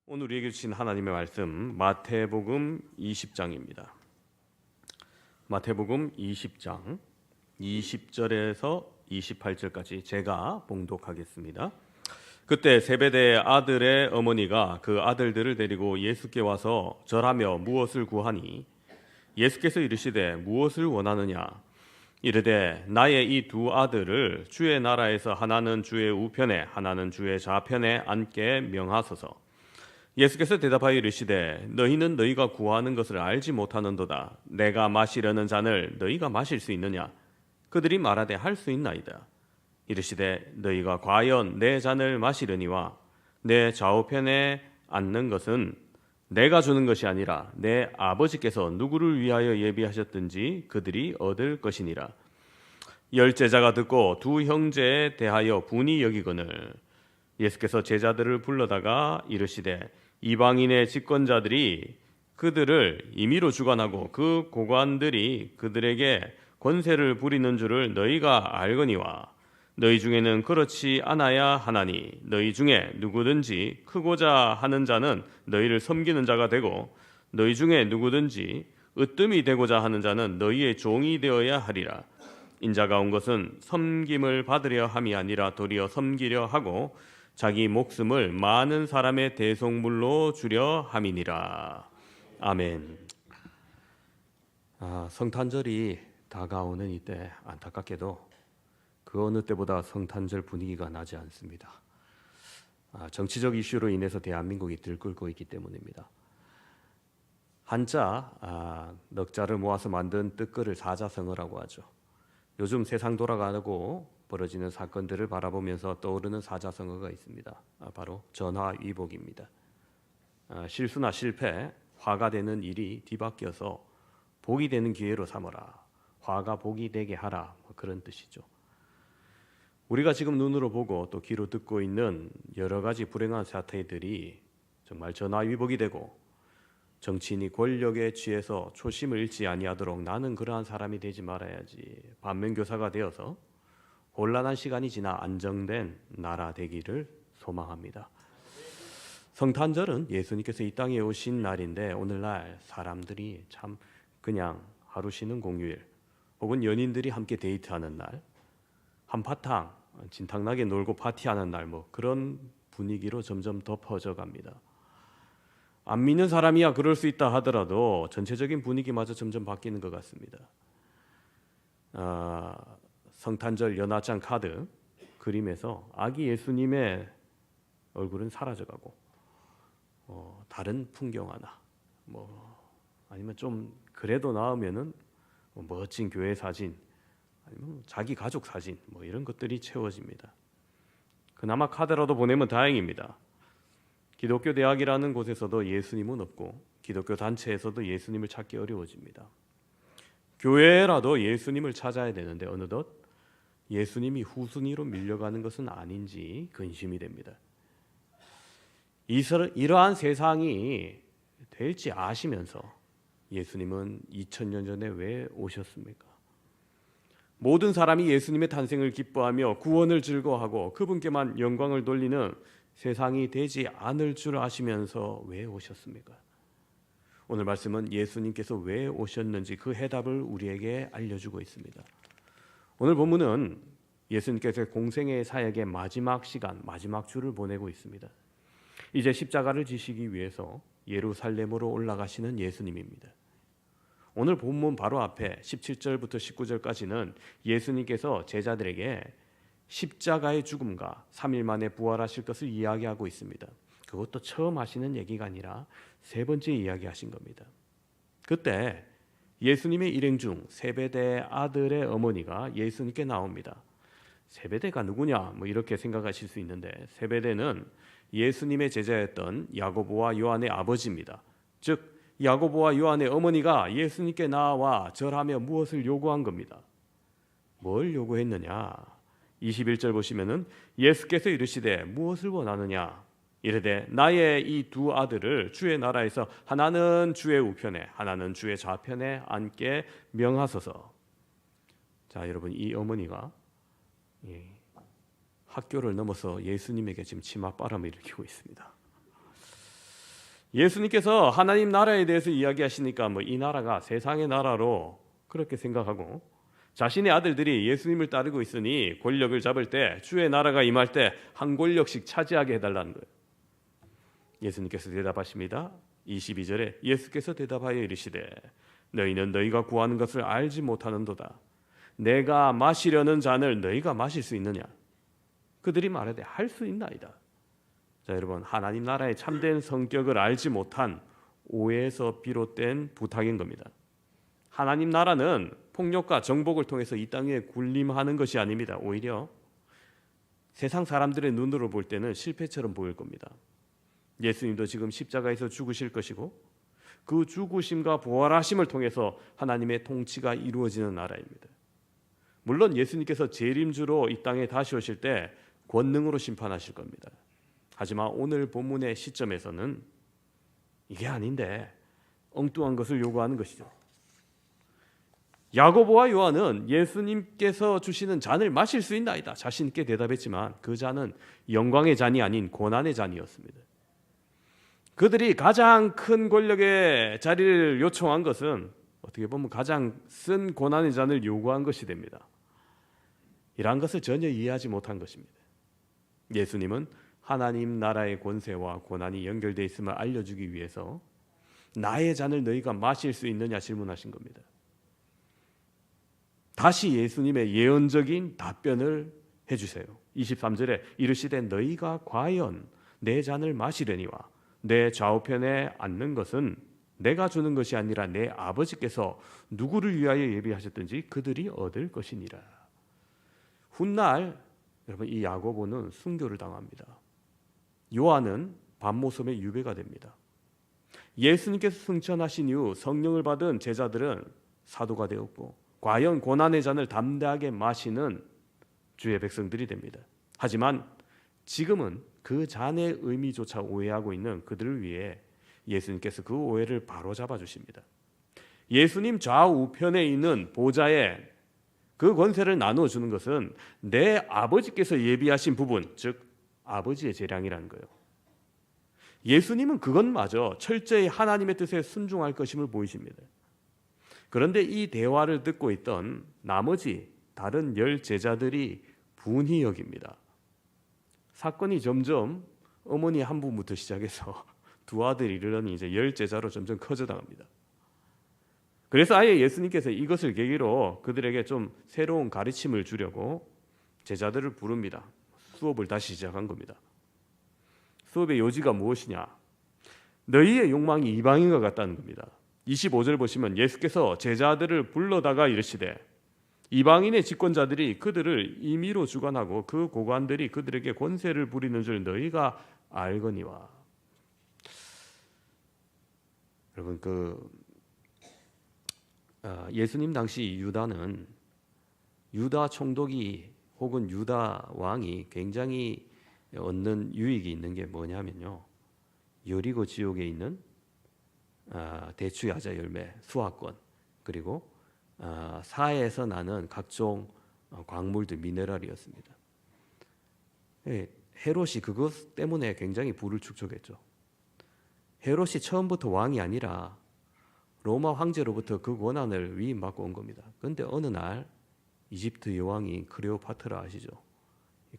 오늘 우리에게 주신 하나님의 말씀 마태복음 20장입니다. 마태복음 20장 20절에서 28절까지 제가 봉독하겠습니다. 그때 세베대의 아들의 어머니가 그 아들들을 데리고 예수께 와서 절하며 무엇을 구하니 예수께서 이르시되 무엇을 원하느냐 이르되 나의 이 두 아들을 주의 나라에서 하나는 주의 우편에 하나는 주의 좌편에 앉게 명하소서. 예수께서 대답하여 이르시되 너희는 너희가 구하는 것을 알지 못하는도다. 내가 마시려는 잔을 너희가 마실 수 있느냐? 그들이 말하되 할 수 있나이다. 이르시되 너희가 과연 내 잔을 마시려니와 내 좌우편에 앉는 것은 내가 주는 것이 아니라 내 아버지께서 누구를 위하여 예비하셨든지 그들이 얻을 것이니라. 열 제자가 듣고 두 형제에 대하여 분이 여기거늘 예수께서 제자들을 불러다가 이르시되 이방인의 집권자들이 그들을 임의로 주관하고 그 고관들이 그들에게 권세를 부리는 줄을 너희가 알거니와 너희 중에는 그렇지 않아야 하나니 너희 중에 누구든지 크고자 하는 자는 너희를 섬기는 자가 되고 너희 중에 누구든지 으뜸이 되고자 하는 자는 너희의 종이 되어야 하리라. 인자가 온 것은 섬김을 받으려 함이 아니라 도리어 섬기려 하고 자기 목숨을 많은 사람의 대속물로 주려 함이니라. 아멘. 성탄절이 다가오는 이때 안타깝게도 그 어느 때보다 성탄절 분위기가 나지 않습니다. 정치적 이슈로 인해서 대한민국이 들끓고 있기 때문입니다. 한자 넉자를 모아서 만든 뜻글을 사자성어라고 하죠. 요즘 세상 돌아가고 벌어지는 사건들을 바라보면서 떠오르는 사자성어가 있습니다. 바로 전화위복입니다. 실수나 실패, 화가 되는 일이 뒤바뀌어서 복이 되는 기회로 삼어라. 화가 복이 되게 하라. 그런 뜻이죠. 우리가 지금 눈으로 보고 또 귀로 듣고 있는 여러 가지 불행한 사태들이 정말 전화위복이 되고 정치인이 권력에 취해서 초심을 잃지 아니하도록 나는 그러한 사람이 되지 말아야지 반면교사가 되어서 혼란한 시간이 지나 안정된 나라 되기를 소망합니다. 성탄절은 예수님께서 이 땅에 오신 날인데 오늘날 사람들이 참 그냥 하루 쉬는 공휴일 혹은 연인들이 함께 데이트하는 날 한바탕 진탕나게 놀고 파티하는 날 그런 분위기로 점점 더 퍼져갑니다. 안 믿는 사람이야 그럴 수 있다 하더라도 전체적인 분위기마저 점점 바뀌는 것 같습니다. 성탄절 연하장 카드 그림에서 아기 예수님의 얼굴은 사라져가고 다른 풍경 하나 아니면 좀 그래도 나으면은 멋진 교회 사진 아니면 자기 가족 사진 이런 것들이 채워집니다. 그나마 카드라도 보내면 다행입니다. 기독교 대학이라는 곳에서도 예수님은 없고 기독교 단체에서도 예수님을 찾기 어려워집니다. 교회라도 예수님을 찾아야 되는데 어느덧 예수님이 후순위로 밀려가는 것은 아닌지 근심이 됩니다. 이러한 세상이 될지 아시면서 예수님은 2000년 전에 왜 오셨습니까? 모든 사람이 예수님의 탄생을 기뻐하며 구원을 즐거워하고 그분께만 영광을 돌리는 세상이 되지 않을 줄 아시면서 왜 오셨습니까? 오늘 말씀은 예수님께서 왜 오셨는지 그 해답을 우리에게 알려주고 있습니다. 오늘 본문은 예수님께서 공생의 사역의 마지막 시간, 마지막 주를 보내고 있습니다. 이제 십자가를 지시기 위해서 예루살렘으로 올라가시는 예수님입니다. 오늘 본문 바로 앞에 17절부터 19절까지는 예수님께서 제자들에게 십자가의 죽음과 3일 만에 부활하실 것을 이야기하고 있습니다. 그것도 처음 하시는 얘기가 아니라 세 번째 이야기하신 겁니다. 그때 예수님의 일행 중 세베대의 아들의 어머니가 예수님께 나옵니다. 세베대가 누구냐? 이렇게 생각하실 수 있는데 세베대는 예수님의 제자였던 야고보와 요한의 아버지입니다. 즉 야고보와 요한의 어머니가 예수님께 나와 절하며 무엇을 요구한 겁니다. 뭘 요구했느냐? 21절 보시면은 예수께서 이르시되 무엇을 원하느냐? 이르되 나의 이 두 아들을 주의 나라에서 하나는 주의 우편에 하나는 주의 좌편에 앉게 명하소서. 자, 여러분 이 어머니가 학교를 넘어서 예수님에게 지금 치맛바람을 일으키고 있습니다. 예수님께서 하나님 나라에 대해서 이야기하시니까 뭐 이 나라가 세상의 나라로 그렇게 생각하고, 자신의 아들들이 예수님을 따르고 있으니 권력을 잡을 때, 주의 나라가 임할 때 한 권력씩 차지하게 해달라는 거예요. 예수님께서 대답하십니다. 22절에 예수께서 대답하여 이르시되 너희는 너희가 구하는 것을 알지 못하는도다. 내가 마시려는 잔을 너희가 마실 수 있느냐? 그들이 말하되 할 수 있나이다. 자, 여러분, 하나님 나라의 참된 성격을 알지 못한 오해에서 비롯된 부탁인 겁니다. 하나님 나라는 폭력과 정복을 통해서 이 땅에 군림하는 것이 아닙니다. 오히려 세상 사람들의 눈으로 볼 때는 실패처럼 보일 겁니다. 예수님도 지금 십자가에서 죽으실 것이고, 그 죽으심과 부활하심을 통해서 하나님의 통치가 이루어지는 나라입니다. 물론 예수님께서 재림주로 이 땅에 다시 오실 때 권능으로 심판하실 겁니다. 하지만 오늘 본문의 시점에서는 이게 아닌데 엉뚱한 것을 요구하는 것이죠. 야고보와 요한은 예수님께서 주시는 잔을 마실 수 있나이다 자신 있게 대답했지만, 그 잔은 영광의 잔이 아닌 고난의 잔이었습니다. 그들이 가장 큰 권력의 자리를 요청한 것은 어떻게 보면 가장 쓴 고난의 잔을 요구한 것이 됩니다. 이러한 것을 전혀 이해하지 못한 것입니다. 예수님은 하나님 나라의 권세와 고난이 연결되어 있음을 알려주기 위해서 나의 잔을 너희가 마실 수 있느냐 질문하신 겁니다. 다시 예수님의 예언적인 답변을 해주세요. 23절에 이르시되 너희가 과연 내 잔을 마시려니와 내 좌우편에 앉는 것은 내가 주는 것이 아니라 내 아버지께서 누구를 위하여 예비하셨든지 그들이 얻을 것이니라. 훗날 여러분, 이 야고보는 순교를 당합니다. 요한은 밤모섬의 유배가 됩니다. 예수님께서 승천하신 이후 성령을 받은 제자들은 사도가 되었고, 과연 고난의 잔을 담대하게 마시는 주의 백성들이 됩니다. 하지만 지금은 그 잔의 의미조차 오해하고 있는 그들을 위해 예수님께서 그 오해를 바로잡아 주십니다. 예수님 좌우편에 있는 보좌에 그 권세를 나누어 주는 것은 내 아버지께서 예비하신 부분, 즉 아버지의 재량이라는 거예요. 예수님은 그것마저 철저히 하나님의 뜻에 순종할 것임을 보이십니다. 그런데 이 대화를 듣고 있던 나머지 다른 10 제자들이 분히 여깁니다. 사건이 점점 어머니 한 분부터 시작해서 두 아들이 이르러니 이제 10 제자로 점점 커져나갑니다. 그래서 아예 예수님께서 이것을 계기로 그들에게 좀 새로운 가르침을 주려고 제자들을 부릅니다. 수업을 다시 시작한 겁니다. 수업의 요지가 무엇이냐? 너희의 욕망이 이방인과 같다는 겁니다. 25절 보시면 예수께서 제자들을 불러다가 이르시되 이방인의 집권자들이 그들을 임의로 주관하고 그 고관들이 그들에게 권세를 부리는 줄 너희가 알거니와. 여러분, 예수님 당시 유다는 유다 총독이 혹은 유다 왕이 굉장히 얻는 유익이 있는 게 뭐냐면요, 여리고 지역에 있는 대추 야자 열매, 수확권, 그리고 사해에서 나는 각종 광물들, 미네랄이었습니다. 헤롯이 그것 때문에 굉장히 부를 축적했죠. 헤롯이 처음부터 왕이 아니라 로마 황제로부터 그 권한을 위임받고 온 겁니다. 그런데 어느 날 이집트 여왕이 클레오파트라 아시죠?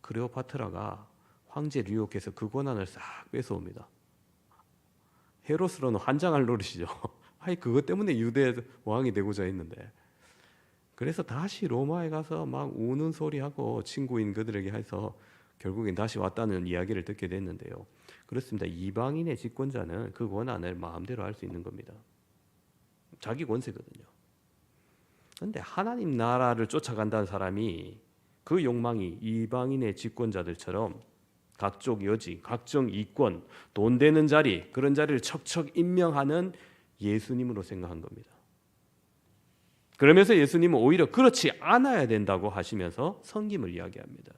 클레오파트라가 황제를 유혹해서 그 권한을 싹 뺏어옵니다. 헤롯으로는 환장할 노릇이죠. 아니 그것 때문에 유대 왕이 되고자 했는데. 그래서 다시 로마에 가서 막 우는 소리하고 친구인 그들에게 해서 결국엔 다시 왔다는 이야기를 듣게 됐는데요. 그렇습니다. 이방인의 집권자는 그 권한을 마음대로 할 수 있는 겁니다. 자기 권세거든요. 그런데 하나님 나라를 쫓아간다는 사람이 그 욕망이 이방인의 집권자들처럼 각종 여직, 각종 이권, 돈 되는 자리, 그런 자리를 척척 임명하는 예수님으로 생각한 겁니다. 그러면서 예수님은 오히려 그렇지 않아야 된다고 하시면서 섬김을 이야기합니다.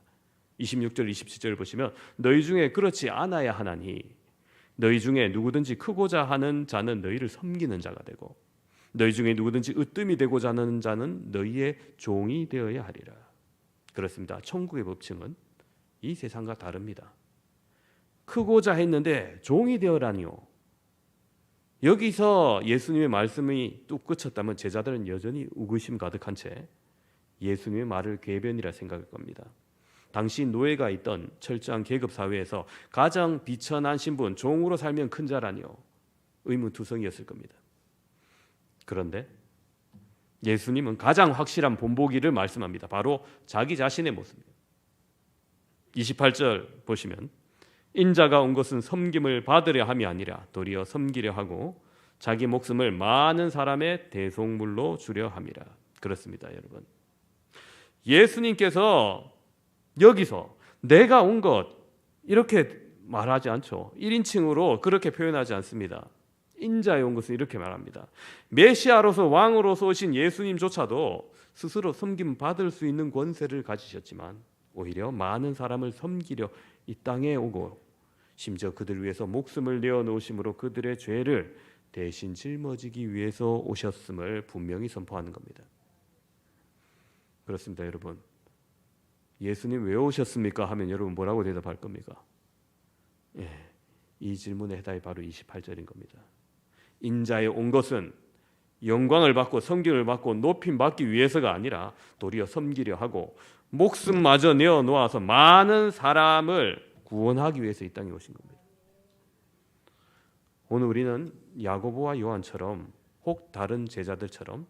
26절, 27절 보시면 너희 중에 그렇지 않아야 하나니 너희 중에 누구든지 크고자 하는 자는 너희를 섬기는 자가 되고 너희 중에 누구든지 으뜸이 되고자 하는 자는 너희의 종이 되어야 하리라. 그렇습니다. 천국의 법칙은 이 세상과 다릅니다. 크고자 했는데 종이 되어라니요. 여기서 예수님의 말씀이 뚝 그쳤다면 제자들은 여전히 우구심 가득한 채 예수님의 말을 궤변이라 생각할 겁니다. 당시 노예가 있던 철저한 계급 사회에서 가장 비천한 신분, 종으로 살면 큰 자라니요, 의문투성이었을 겁니다. 그런데 예수님은 가장 확실한 본보기를 말씀합니다. 바로 자기 자신의 모습입니다. 28절 보시면 인자가 온 것은 섬김을 받으려 함이 아니라 도리어 섬기려 하고 자기 목숨을 많은 사람의 대속물로 주려 함이라. 그렇습니다, 여러분. 예수님께서 여기서 내가 온 것 이렇게 말하지 않죠. 1인칭으로 그렇게 표현하지 않습니다. 인자에 온 것은 이렇게 말합니다. 메시아로서 왕으로서 오신 예수님조차도 스스로 섬김 받을 수 있는 권세를 가지셨지만 오히려 많은 사람을 섬기려 이 땅에 오고 심지어 그들 위해서 목숨을 내어놓으심으로 그들의 죄를 대신 짊어지기 위해서 오셨음을 분명히 선포하는 겁니다. 그렇습니다, 여러분. 예수님 왜 오셨습니까? 하면 여러분 뭐라고 대답할 겁니까? 이 질문의 해답이 바로 28절인 겁니다. 인자에 온 것은 영광을 받고 성경을 받고 높임 받기 위해서가 아니라 도리어 섬기려 하고 목숨마저 내어놓아서 많은 사람을 구원하기 위해서 이 땅에 오신 겁니다. 오늘 우리는 야고보와 요한처럼 혹 다른 제자들처럼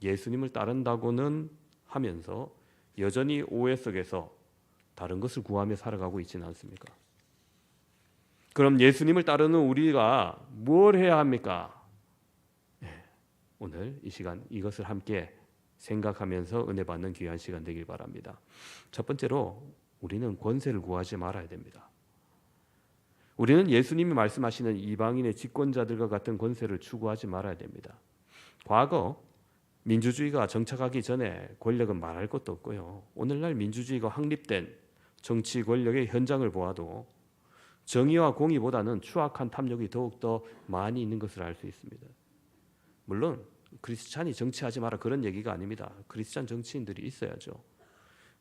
예수님을 따른다고는 하면서 여전히 오해 속에서 다른 것을 구하며 살아가고 있지는 않습니까? 그럼 예수님을 따르는 우리가 뭘 해야 합니까? 오늘 이 시간 이것을 함께 생각하면서 은혜 받는 귀한 시간 되길 바랍니다. 첫 번째로 우리는 권세를 구하지 말아야 됩니다. 우리는 예수님이 말씀하시는 이방인의 집권자들과 같은 권세를 추구하지 말아야 됩니다. 과거 민주주의가 정착하기 전에 권력은 말할 것도 없고요. 오늘날 민주주의가 확립된 정치 권력의 현장을 보아도 정의와 공의보다는 추악한 탐욕이 더욱더 많이 있는 것을 알 수 있습니다. 물론 크리스찬이 정치하지 마라 그런 얘기가 아닙니다. 크리스찬 정치인들이 있어야죠.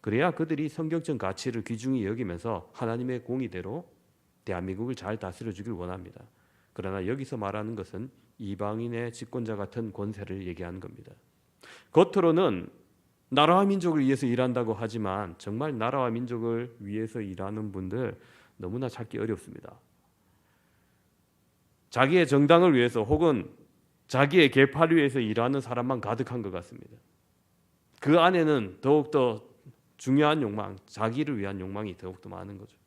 그래야 그들이 성경적 가치를 귀중히 여기면서 하나님의 공의대로 대한민국을 잘 다스려 주길 원합니다. 그러나 여기서 말하는 것은 이방인의 집권자 같은 권세를 얘기하는 겁니다. 겉으로는 나라와 민족을 위해서 일한다고 하지만 정말 나라와 민족을 위해서 일하는 분들 너무나 찾기 어렵습니다. 자기의 정당을 위해서 혹은 자기의 계파를 위해서 일하는 사람만 가득한 것 같습니다. 그 안에는 더욱더 중요한 욕망, 자기를 위한 욕망이 더욱더 많은 거죠.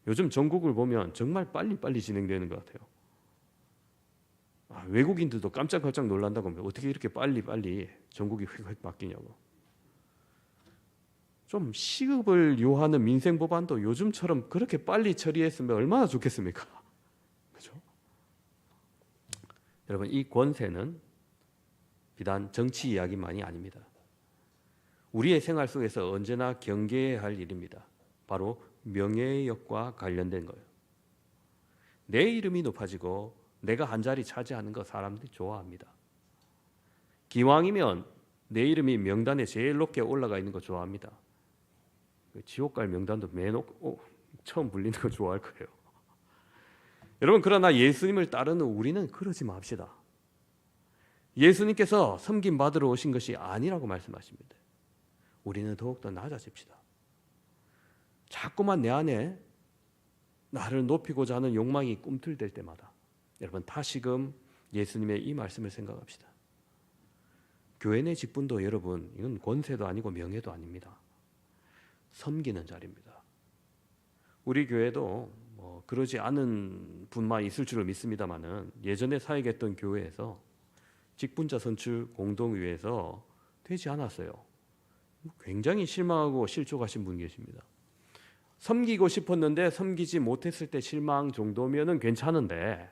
요즘 전국을 보면 정말 빨리빨리 진행되는 것 같아요. 외국인들도 깜짝깜짝 놀란다고 합니다. 어떻게 이렇게 빨리빨리 전국이 휙휙 바뀌냐고. 좀 시급을 요하는 민생 법안도 요즘처럼 그렇게 빨리 처리했으면 얼마나 좋겠습니까? 그렇죠? 여러분, 이 권세는 비단 정치 이야기만이 아닙니다. 우리의 생활 속에서 언제나 경계해야 할 일입니다. 바로 명예욕과 관련된 거예요. 내 이름이 높아지고 내가 한 자리 차지하는 거 사람들이 좋아합니다. 기왕이면 내 이름이 명단에 제일 높게 올라가 있는 거 좋아합니다. 지옥 갈 명단도 맨 처음 불리는 거 좋아할 거예요. 여러분, 그러나 예수님을 따르는 우리는 그러지 맙시다. 예수님께서 섬김 받으러 오신 것이 아니라고 말씀하십니다. 우리는 더욱더 낮아집시다. 자꾸만 내 안에 나를 높이고자 하는 욕망이 꿈틀댈 때마다 여러분 다시금 예수님의 이 말씀을 생각합시다. 교회 내 직분도 여러분 이건 권세도 아니고 명예도 아닙니다. 섬기는 자리입니다. 우리 교회도 그러지 않은 분만 있을 줄을 믿습니다만은 예전에 사역했던 교회에서 직분자 선출 공동위에서 되지 않았어요. 굉장히 실망하고 실족하신 분 계십니다. 섬기고 싶었는데 섬기지 못했을 때 실망 정도면은 괜찮은데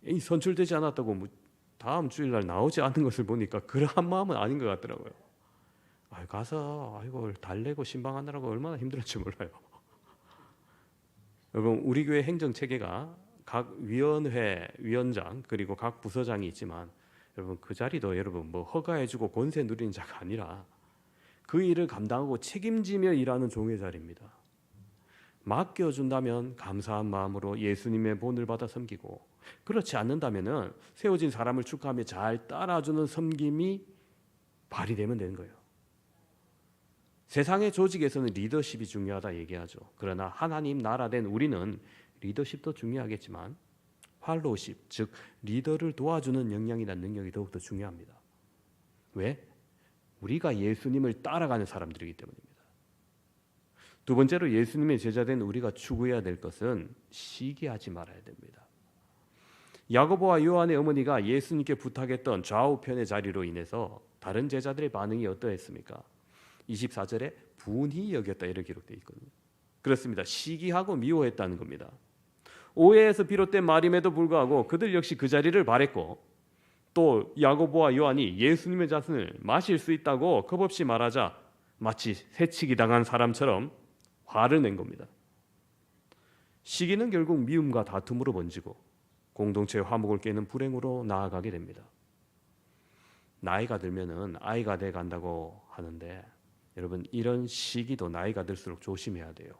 이 선출되지 않았다고 다음 주일날 나오지 않는 것을 보니까 그러한 마음은 아닌 것 같더라고요. 가서 달래고 신방하느라고 얼마나 힘들었지 몰라요. 여러분, 우리 교회 행정 체계가 각 위원회 위원장 그리고 각 부서장이 있지만 여러분 그 자리도 여러분 허가해주고 권세 누리는 자가 아니라 그 일을 감당하고 책임지며 일하는 종의 자리입니다. 맡겨준다면 감사한 마음으로 예수님의 본을 받아 섬기고, 그렇지 않는다면은 세워진 사람을 축하하며 잘 따라주는 섬김이 발휘되면 되는 거예요. 세상의 조직에서는 리더십이 중요하다 얘기하죠. 그러나 하나님 나라 된 우리는 리더십도 중요하겠지만 팔로우십, 즉 리더를 도와주는 역량이나 능력이 더욱더 중요합니다. 왜? 우리가 예수님을 따라가는 사람들이기 때문입니다. 두 번째로 예수님의 제자된 우리가 추구해야 될 것은 시기하지 말아야 됩니다. 야고보와 요한의 어머니가 예수님께 부탁했던 좌우편의 자리로 인해서 다른 제자들의 반응이 어떠했습니까? 24절에 분이 여겼다 이렇게 기록되어 있거든요. 그렇습니다. 시기하고 미워했다는 겁니다. 오해에서 비롯된 말임에도 불구하고 그들 역시 그 자리를 바랬고, 또 야고보와 요한이 예수님의 젖을 마실 수 있다고 겁없이 말하자 마치 새치기 당한 사람처럼 화를 낸 겁니다. 시기는 결국 미움과 다툼으로 번지고 공동체의 화목을 깨는 불행으로 나아가게 됩니다. 나이가 들면은 아이가 돼 간다고 하는데, 여러분 이런 시기도 나이가 들수록 조심해야 돼요.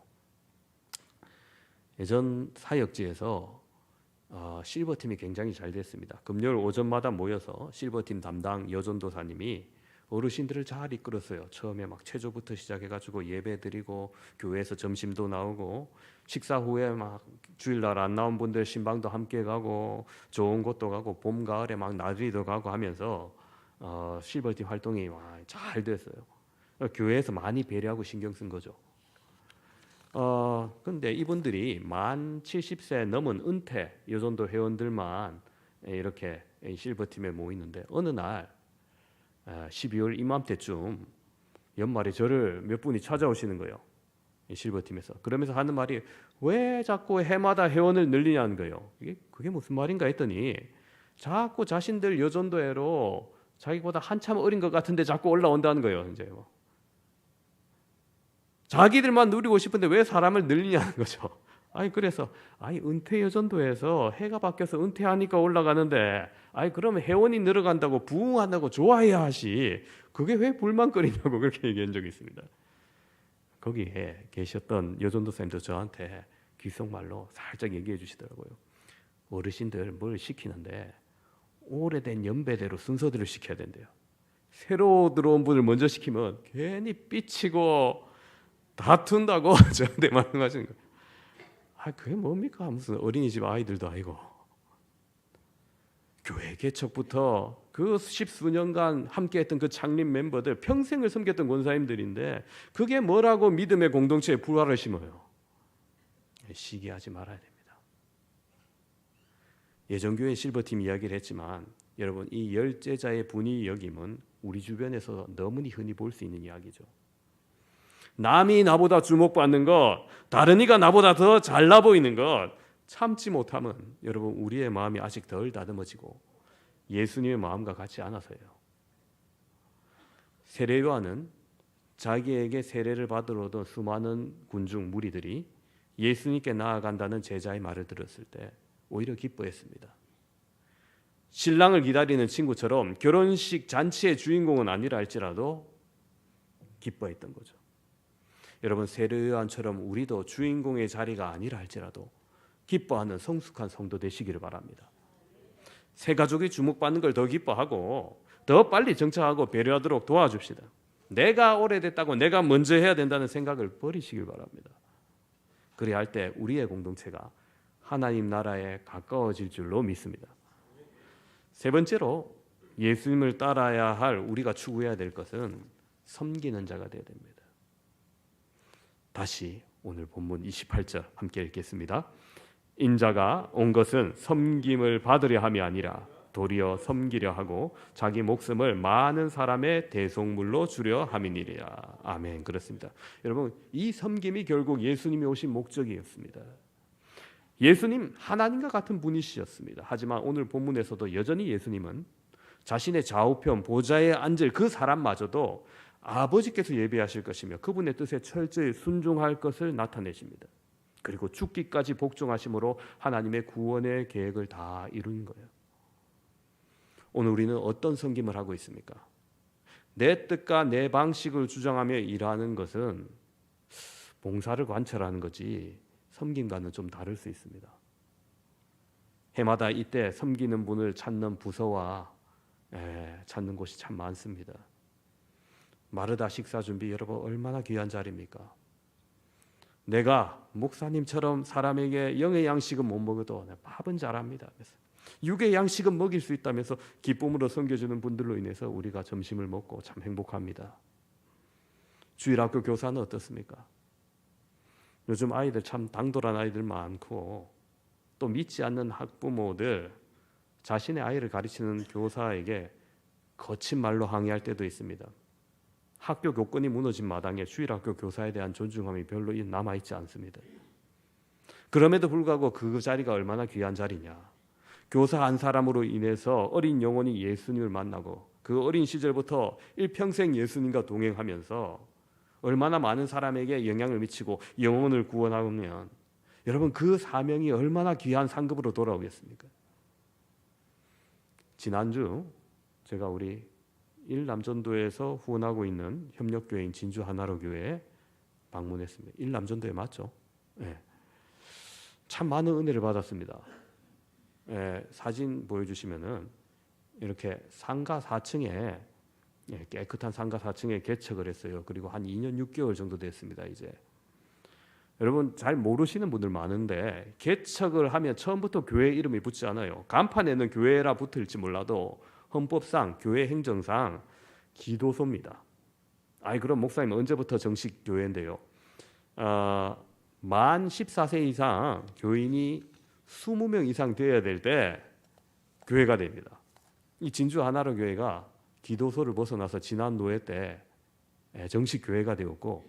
예전 사역지에서 실버팀이 굉장히 잘 됐습니다. 금요일 오전마다 모여서 실버팀 담당 여전도사님이 어르신들을 잘 이끌었어요. 처음에 막 체조부터 시작해가지고 예배 드리고 교회에서 점심도 나오고, 식사 후에 막 주일날 안 나온 분들 신방도 함께 가고 좋은 곳도 가고 봄 가을에 막 나들이도 가고 하면서 실버팀 활동이 잘 됐어요. 교회에서 많이 배려하고 신경 쓴 거죠. 근데 이분들이 만 70세 넘은 은퇴 여전도 회원들만 이렇게 실버팀에 모이는데, 어느 날 12월 이맘때쯤 연말에 저를 몇 분이 찾아오시는 거예요. 실버팀에서. 그러면서 하는 말이, 왜 자꾸 해마다 회원을 늘리냐는 거예요. 그게 무슨 말인가 했더니 자꾸 자신들 여전도회로 자기보다 한참 어린 것 같은데 자꾸 올라온다는 거예요. 이제 자기들만 누리고 싶은데 왜 사람을 늘리냐는 거죠. 그래서 은퇴 여전도에서 해가 바뀌어서 은퇴하니까 올라가는데, 그러면 회원이 늘어간다고 부흥한다고 좋아해야 하시. 그게 왜 불만거리냐고 그렇게 얘기한 적이 있습니다. 거기에 계셨던 여전도사님도 저한테 귓속말로 살짝 얘기해 주시더라고요. 어르신들 뭘 시키는데 오래된 연배대로 순서대로 시켜야 된대요. 새로 들어온 분을 먼저 시키면 괜히 삐치고 다툰다고 저한테 말씀하시는 거예요. 그게 뭡니까? 무슨 어린이집 아이들도 아니고. 교회 개척부터 그 십수년간 함께했던 그 창립 멤버들, 평생을 섬겼던 권사님들인데 그게 뭐라고 믿음의 공동체에 불화를 심어요. 시기하지 말아야 됩니다. 예전교회 실버팀 이야기를 했지만, 여러분 이 열제자의 분이 여김은 우리 주변에서 너무나 흔히 볼 수 있는 이야기죠. 남이 나보다 주목받는 것, 다른 이가 나보다 더 잘나 보이는 것 참지 못하면 여러분 우리의 마음이 아직 덜 다듬어지고 예수님의 마음과 같지 않아서요. 세례요한은 자기에게 세례를 받으러 오던 수많은 군중 무리들이 예수님께 나아간다는 제자의 말을 들었을 때 오히려 기뻐했습니다. 신랑을 기다리는 친구처럼 결혼식 잔치의 주인공은 아니라 할지라도 기뻐했던 거죠. 여러분 세례요한처럼 우리도 주인공의 자리가 아니라 할지라도 기뻐하는 성숙한 성도 되시기를 바랍니다. 새 가족이 주목받는 걸 더 기뻐하고 더 빨리 정착하고 배려하도록 도와줍시다. 내가 오래됐다고 내가 먼저 해야 된다는 생각을 버리시길 바랍니다. 그래야 할 때 우리의 공동체가 하나님 나라에 가까워질 줄로 믿습니다. 세 번째로 예수님을 따라야 할 우리가 추구해야 될 것은 섬기는 자가 되어야 됩니다. 다시 오늘 본문 28절 함께 읽겠습니다. 인자가 온 것은 섬김을 받으려 함이 아니라 도리어 섬기려 하고 자기 목숨을 많은 사람의 대속물로 주려 함이니라. 아멘. 그렇습니다. 여러분 이 섬김이 결국 예수님이 오신 목적이었습니다. 예수님 하나님과 같은 분이셨습니다. 하지만 오늘 본문에서도 여전히 예수님은 자신의 좌우편 보좌에 앉을 그 사람마저도 아버지께서 예비하실 것이며 그분의 뜻에 철저히 순종할 것을 나타내십니다. 그리고 죽기까지 복종하심으로 하나님의 구원의 계획을 다 이룬 거예요. 오늘 우리는 어떤 섬김을 하고 있습니까? 내 뜻과 내 방식을 주장하며 일하는 것은 봉사를 관철하는 거지 섬김과는 좀 다를 수 있습니다. 해마다 이때 섬기는 분을 찾는 부서와 찾는 곳이 참 많습니다. 마르다 식사 준비 여러분 얼마나 귀한 자리입니까? 내가 목사님처럼 사람에게 영의 양식은 못 먹어도 밥은 잘합니다. 그래서 육의 양식은 먹일 수 있다면서 기쁨으로 섬겨주는 분들로 인해서 우리가 점심을 먹고 참 행복합니다. 주일학교 교사는 어떻습니까? 요즘 아이들 참 당돌한 아이들 많고 또 믿지 않는 학부모들 자신의 아이를 가르치는 교사에게 거친 말로 항의할 때도 있습니다. 학교 교권이 무너진 마당에 주일학교 교사에 대한 존중함이 별로 남아있지 않습니다. 그럼에도 불구하고 그 자리가 얼마나 귀한 자리냐. 교사 한 사람으로 인해서 어린 영혼이 예수님을 만나고 그 어린 시절부터 일평생 예수님과 동행하면서 얼마나 많은 사람에게 영향을 미치고 영혼을 구원하면 여러분 그 사명이 얼마나 귀한 상급으로 돌아오겠습니까? 지난주 제가 우리 일남전도에서 후원하고 있는 협력교회인 진주 하나로 교회에 방문했습니다. 일남전도에 맞죠? 네. 참 많은 은혜를 받았습니다. 사진 보여주시면은 이렇게 상가 4층에 깨끗한 상가 4층에 개척을 했어요. 그리고 한 2년 6개월 정도 됐습니다. 이제 여러분 잘 모르시는 분들 많은데 개척을 하면 처음부터 교회 이름이 붙지 않아요. 간판에는 교회라 붙을지 몰라도 헌법상 교회 행정상 기도소입니다. 그럼 목사님 언제부터 정식 교회인데요? 만 14세 이상 교인이 20명 이상 되어야 될 때 교회가 됩니다. 이 진주 하나로 교회가 기도소를 벗어나서 지난 노회 때 정식 교회가 되었고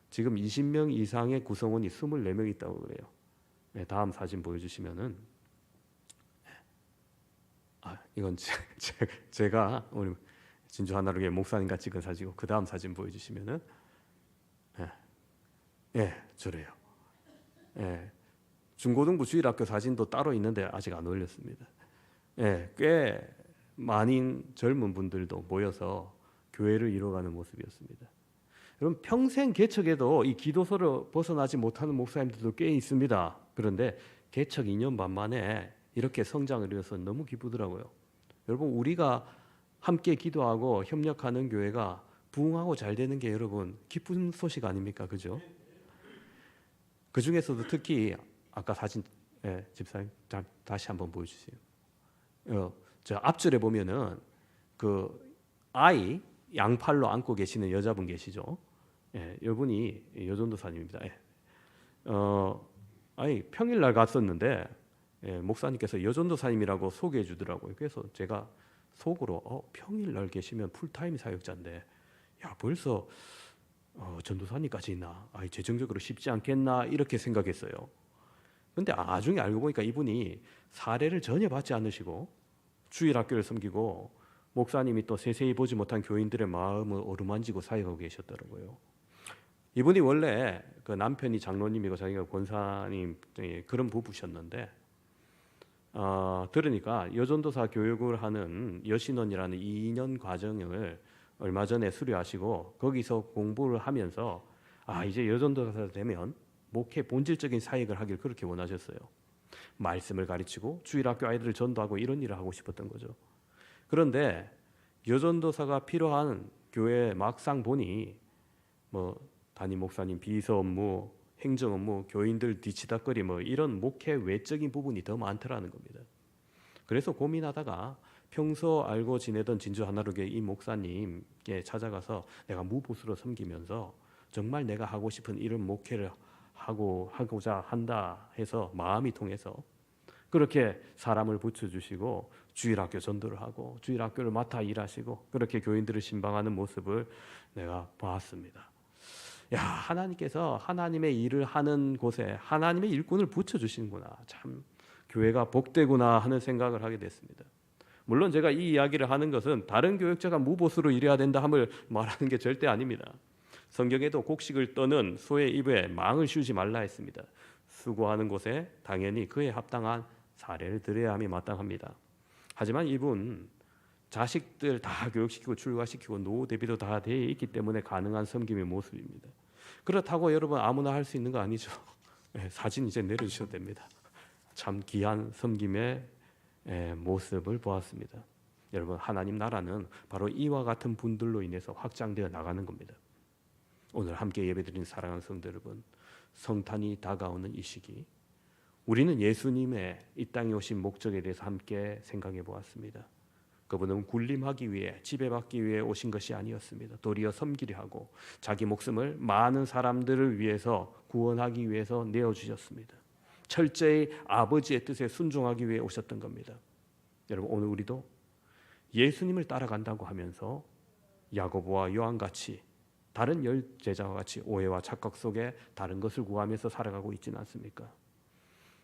지금 20명 이상의 구성원이 24명 있다고 그래요. 다음 사진 보여주시면은 이건 제가 우리 진주 하나로 교회 목사님과 찍은 사진이고 그 다음 사진 보여주시면은 저래요. 중고등부 주일학교 사진도 따로 있는데 아직 안 올렸습니다. 꽤 많은 젊은 분들도 모여서 교회를 이뤄가는 모습이었습니다. 여러분 평생 개척에도 이 기도소를 벗어나지 못하는 목사님들도 꽤 있습니다. 그런데 개척 2년 반 만에 이렇게 성장을 이뤄서 너무 기쁘더라고요. 여러분 우리가 함께 기도하고 협력하는 교회가 부흥하고 잘 되는 게 여러분 기쁜 소식 아닙니까? 그죠? 그 중에서도 특히 아까 사진 집사님 다시 한번 보여주세요. 저 앞줄에 보면은 그 아이 양팔로 안고 계시는 여자분 계시죠? 이분이 여전도사님입니다. 평일날 갔었는데 목사님께서 여전도사님이라고 소개해 주더라고요. 그래서 제가 속으로 평일날 계시면 풀타임 사역자인데 벌써 전도사님까지 있나? 재정적으로 쉽지 않겠나? 이렇게 생각했어요. 근데 나중에 알고 보니까 이분이 사례를 전혀 받지 않으시고 주일학교를 섬기고 목사님이 또 세세히 보지 못한 교인들의 마음을 어루만지고 사역하고 계셨더라고요. 이분이 원래 그 남편이 장로님이고 자기가 권사님 그런 부부셨는데 들으니까 여전도사 교육을 하는 여신원이라는 2년 과정을 얼마 전에 수료하시고 거기서 공부를 하면서 이제 여전도사 되면 목회 본질적인 사역을 하길 그렇게 원하셨어요. 말씀을 가르치고 주일학교 아이들을 전도하고 이런 일을 하고 싶었던 거죠. 그런데 여전도사가 필요한 교회 막상 보니 담임 목사님 비서 업무, 행정 업무, 교인들 뒤치다거리 이런 목회 외적인 부분이 더 많더라는 겁니다. 그래서 고민하다가 평소 알고 지내던 진주 하나로교회 이 목사님께 찾아가서 내가 무보수로 섬기면서 정말 내가 하고 싶은 이런 목회를 하고자 한다 해서 마음이 통해서 그렇게 사람을 붙여주시고 주일학교 전도를 하고 주일학교를 맡아 일하시고 그렇게 교인들을 신방하는 모습을 내가 봤습니다. 하나님께서 하나님의 일을 하는 곳에 하나님의 일꾼을 붙여주시는구나. 참 교회가 복되구나 하는 생각을 하게 됐습니다. 물론 제가 이 이야기를 하는 것은 다른 교역자가 무보수로 일해야 된다 함을 말하는 게 절대 아닙니다. 성경에도 곡식을 떠는 소의 입에 망을 씌우지 말라 했습니다. 수고하는 곳에 당연히 그에 합당한 사례를 드려야 함이 마땅합니다. 하지만 이분 자식들 다 교육시키고 출가시키고 노후 대비도 다 되어 있기 때문에 가능한 섬김의 모습입니다. 그렇다고 여러분 아무나 할 수 있는 거 아니죠. 사진 이제 내려주셔도 됩니다. 참 귀한 섬김의 모습을 보았습니다. 여러분, 하나님 나라는 바로 이와 같은 분들로 인해서 확장되어 나가는 겁니다. 오늘 함께 예배드린 사랑하는 성도 여러분, 성탄이 다가오는 이 시기, 우리는 예수님의 이 땅에 오신 목적에 대해서 함께 생각해 보았습니다. 그분은 군림하기 위해, 지배받기 위해 오신 것이 아니었습니다. 도리어 섬기려 하고 자기 목숨을 많은 사람들을 위해서 구원하기 위해서 내어주셨습니다. 철저히 아버지의 뜻에 순종하기 위해 오셨던 겁니다. 여러분, 오늘 우리도 예수님을 따라간다고 하면서 야고보와 요한같이 다른 열 제자와 같이 오해와 착각 속에 다른 것을 구하면서 살아가고 있지는 않습니까?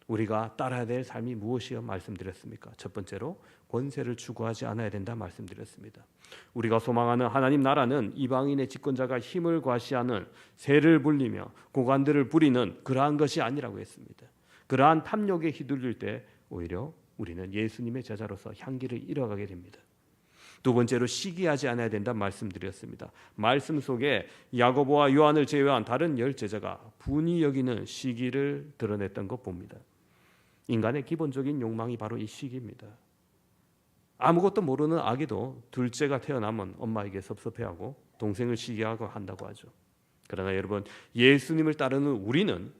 우리가 따라야 될 삶이 무엇이여 말씀드렸습니까? 첫 번째로 권세를 추구하지 않아야 된다 말씀드렸습니다. 우리가 소망하는 하나님 나라는 이방인의 집권자가 힘을 과시하는 세를 불리며 고관들을 부리는 그러한 것이 아니라고 했습니다. 그러한 탐욕에 휘둘릴 때 오히려 우리는 예수님의 제자로서 향기를 잃어가게 됩니다. 두 번째로 시기하지 않아야 된다 말씀드렸습니다. 말씀 속에 야고보와 요한을 제외한 다른 열 제자가 분이 여기는 시기를 드러냈던 것 봅니다. 인간의 기본적인 욕망이 바로 이 시기입니다. 아무것도 모르는 아기도 둘째가 태어나면 엄마에게 섭섭해하고 동생을 시기하고 한다고 하죠. 그러나 여러분, 예수님을 따르는 우리는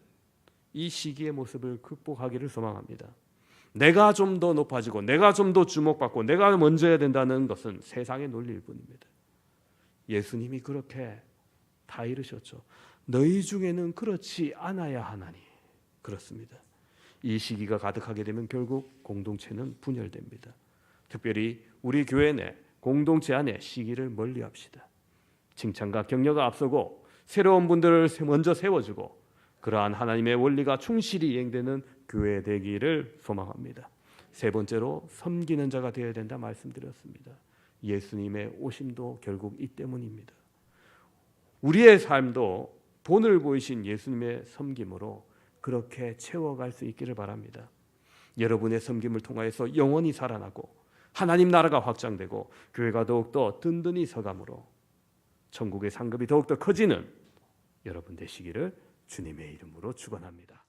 이 시기의 모습을 극복하기를 소망합니다. 내가 좀 더 높아지고 내가 좀 더 주목받고 내가 먼저 해야 된다는 것은 세상의 논리일 뿐입니다. 예수님이 그렇게 다 이르셨죠. 너희 중에는 그렇지 않아야 하나니. 그렇습니다. 이 시기가 가득하게 되면 결국 공동체는 분열됩니다. 특별히 우리 교회 내 공동체 안에 시기를 멀리합시다. 칭찬과 격려가 앞서고 새로운 분들을 먼저 세워주고 그러한 하나님의 원리가 충실히 이행되는 교회 되기를 소망합니다. 세 번째로 섬기는 자가 되어야 된다 말씀드렸습니다. 예수님의 오심도 결국 이 때문입니다. 우리의 삶도 본을 보이신 예수님의 섬김으로 그렇게 채워갈 수 있기를 바랍니다. 여러분의 섬김을 통하여서 영원히 살아나고 하나님 나라가 확장되고 교회가 더욱더 든든히 서감으로 천국의 상급이 더욱더 커지는 여러분 되시기를 주님의 이름으로 축원합니다.